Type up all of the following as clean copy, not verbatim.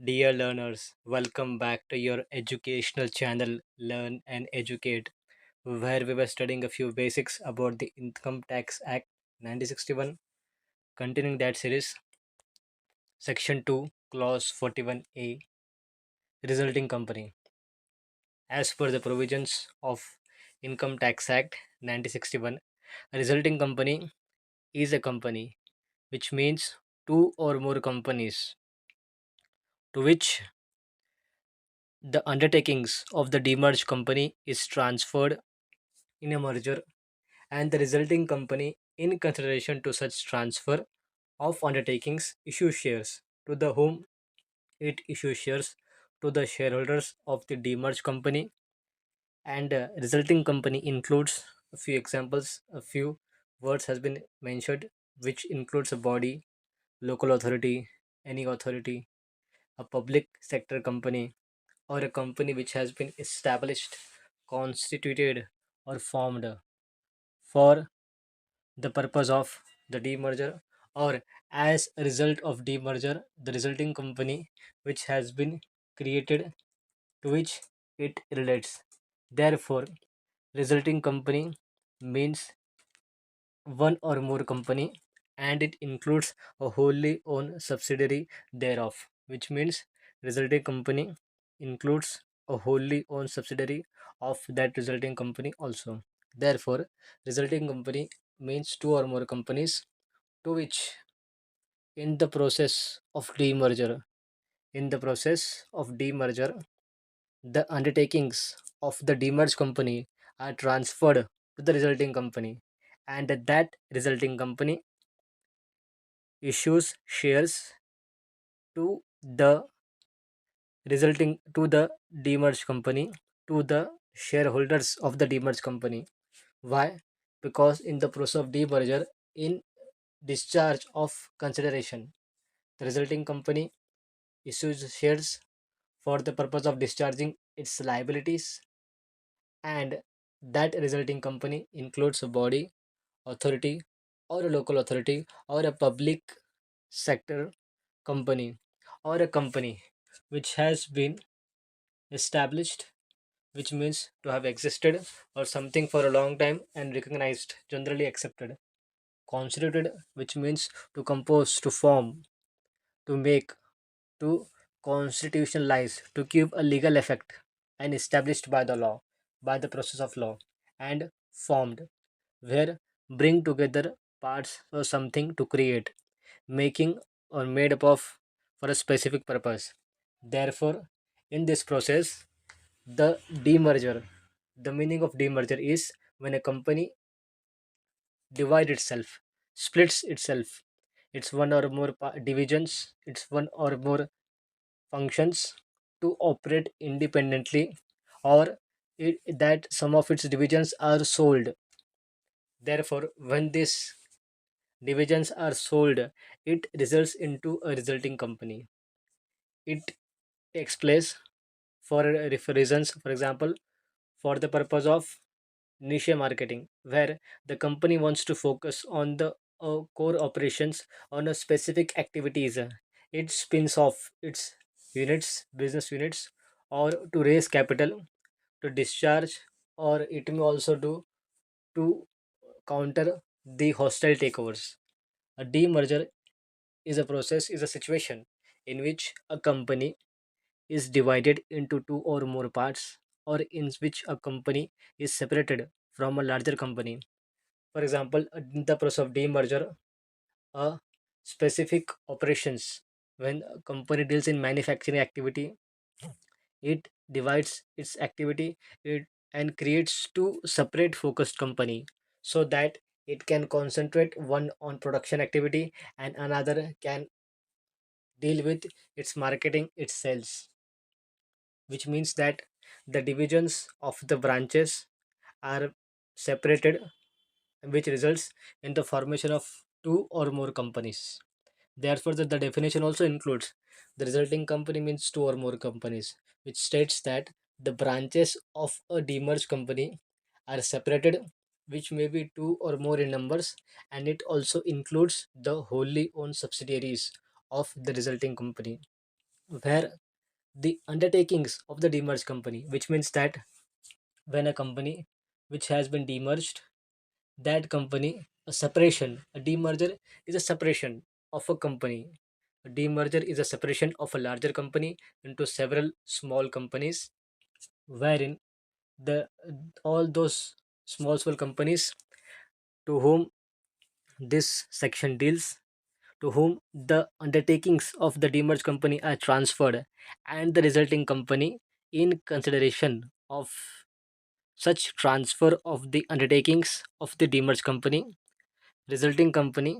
Dear learners, welcome back to your educational channel Learn and Educate, where we were studying a few basics about the Income Tax Act 1961. Continuing that series, Section 2, Clause 41A, Resulting Company. As per the provisions of Income Tax Act 1961, a resulting company is a company, which means two or more companies to which the undertakings of the demerged company is transferred in a merger, and the resulting company, in consideration to such transfer of undertakings, issues shares to the whom it issues shares to the shareholders of the demerged company, and resulting company includes a few examples, a few words has been mentioned, which includes a body, local authority, any authority, a public sector company, or a company which has been established, constituted, or formed for the purpose of the demerger, or as a result of demerger, the resulting company which has been created to which it relates. Therefore, resulting company means one or more company, and it includes a wholly owned subsidiary thereof, which means resulting company includes a wholly owned subsidiary of that resulting company also. Therefore, resulting company means two or more companies to which, in the process of demerger, in the process of demerger, the undertakings of the demerged company are transferred to the resulting company, and that resulting company issues shares to the the demerged company, to the shareholders of the demerged company. Why? Because in the process of demerger, in discharge of consideration, the resulting company issues shares for the purpose of discharging its liabilities, and that resulting company includes a body, authority, or a local authority, or a public sector company, or a company which has been established, which means to have existed or something for a long time and recognized, generally accepted, constituted, which means to compose, to form, to make, to constitutionalize, to give a legal effect, and established by the law, by the process of law, and formed, where bring together parts or something to create, making or made up of for a specific purpose. Therefore, in this process, the demerger, the meaning of demerger is when a company divides itself, splits itself, it's one or more divisions, it's one or more functions to operate independently, or that some of its divisions are sold. Therefore, when these divisions are sold, it results into a resulting company. It takes place for reasons, for example, for the purpose of niche marketing, where the company wants to focus on the core operations on a specific activities. It spins off its units, business units, or to raise capital, to discharge, or it may also do to counter the hostile takeovers. A demerger is a process, is a situation in which a company is divided into two or more parts, or in which a company is separated from a larger company. For example, in the process of demerger, a specific operations, when a company deals in manufacturing activity, it divides its activity and creates two separate focused company, so that it can concentrate one on production activity and another can deal with its marketing, its sales, which means that the divisions of the branches are separated, which results in the formation of two or more companies. Therefore, the definition also includes the resulting company means two or more companies, which states that the branches of a demerged company are separated, which may be two or more in numbers, and it also includes the wholly owned subsidiaries of the resulting company. where the undertakings of the demerged company, which means that when a company which has been demerged, that company, a separation, a demerger is a separation of a company. A demerger is a separation of a larger company into several small companies, wherein the all those small companies to whom this section deals, to whom the undertakings of the demerged company are transferred, and the resulting company, in consideration of such transfer of the undertakings of the demerged company, resulting company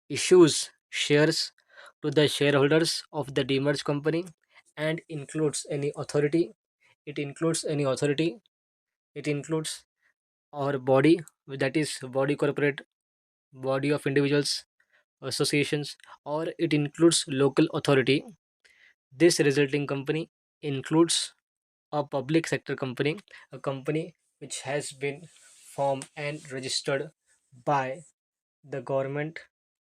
issues shares to the shareholders of the demerged company and includes any authority. It includes any authority. It includes our body, that is body corporate, body of individuals, associations, or it includes local authority. This resulting company includes a public sector company, a company which has been formed and registered by the government,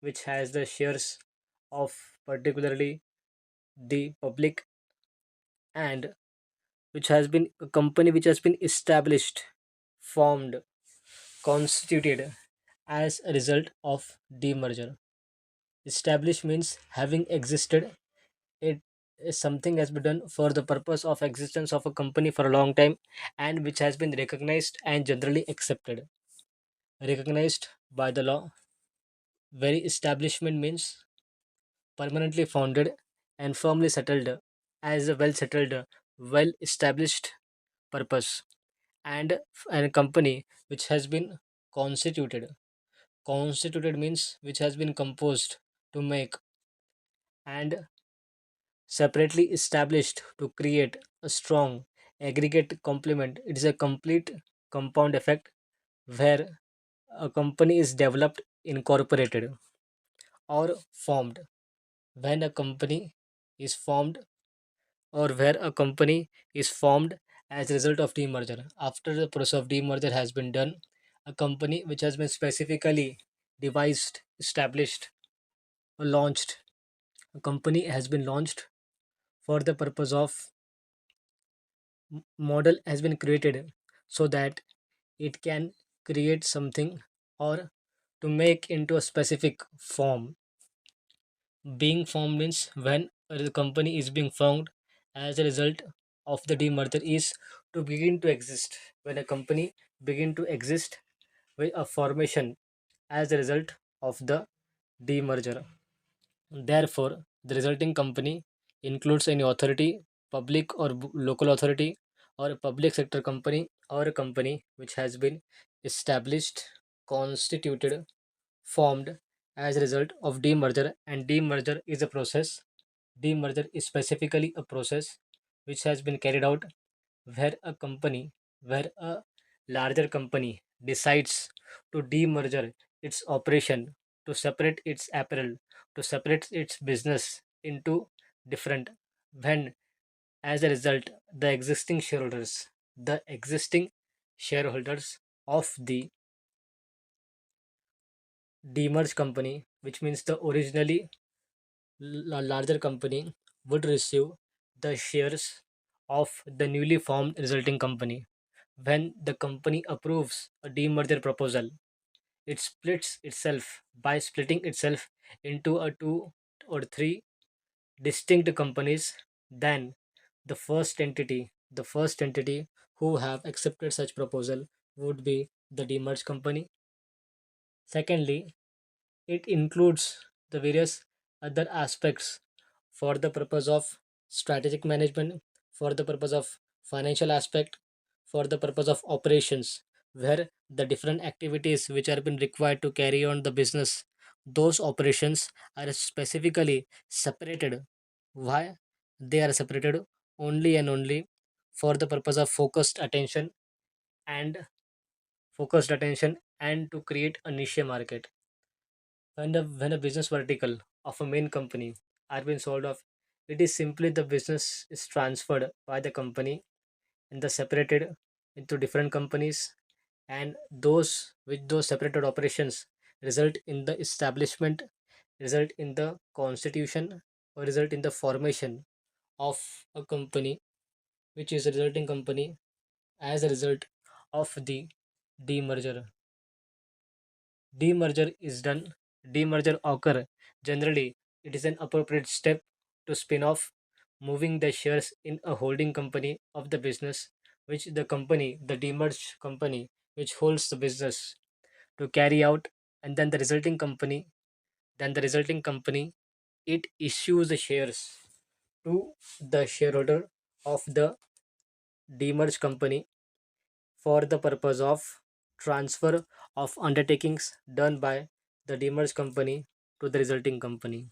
which has the shares of particularly the public, and which has been a company which has been established, formed, constituted as a result of demerger. Established means having existed. It is something has been done for the purpose of existence of a company for a long time, and which has been recognized and generally accepted, recognized by the law. Very establishment means permanently founded and firmly settled as a well settled, well established purpose, and a company which has been constituted. Constituted means which has been composed to make and separately established to create a strong aggregate complement. It is a complete compound effect where a company is developed, incorporated, or formed. When a company is formed, or where a company is formed as a result of demerger. After the process of demerger has been done, a company which has been specifically devised, established, or launched, a company has been launched for the purpose of model has been created so that it can create something or to make into a specific form. Being formed means when a company is being formed as a result of the demerger is to begin to exist. When a company begin to exist with a formation as a result of the demerger. Therefore, the resulting company includes any authority, public or local authority, or a public sector company, or a company which has been established, constituted, formed as a result of demerger. And demerger is a process. Demerger is specifically a process which has been carried out where a larger company decides to demerger its operation, to separate its apparel, to separate its business into different, when as a result the existing shareholders of the demerged company, which means the originally larger company, would receive the shares of the newly formed resulting company. When the company approves a demerger proposal, it splits itself by splitting itself into a two or three distinct companies. Then the first entity who have accepted such proposal would be the demerged company. Secondly, it includes the various other aspects for the purpose of strategic management, for the purpose of financial aspect, for the purpose of operations, where the different activities which are been required to carry on the business, those operations are specifically separated. Why? They are separated only and only for the purpose of and focused attention and to create a niche market. When a business vertical of a main company are being sold off, it is simply the business is transferred by the company and the separated into different companies, and those separated operations result in the establishment, result in the constitution, result in the formation of a company, which is a resulting company as a result of the demerger. Demerger occur generally. It is an appropriate step to spin off, moving the shares in a holding company of the business, which the demerged company, which holds the business to carry out, and then the resulting company, it issues the shares to the shareholder of the demerged company for the purpose of transfer of undertakings done by the demerged company to the resulting company.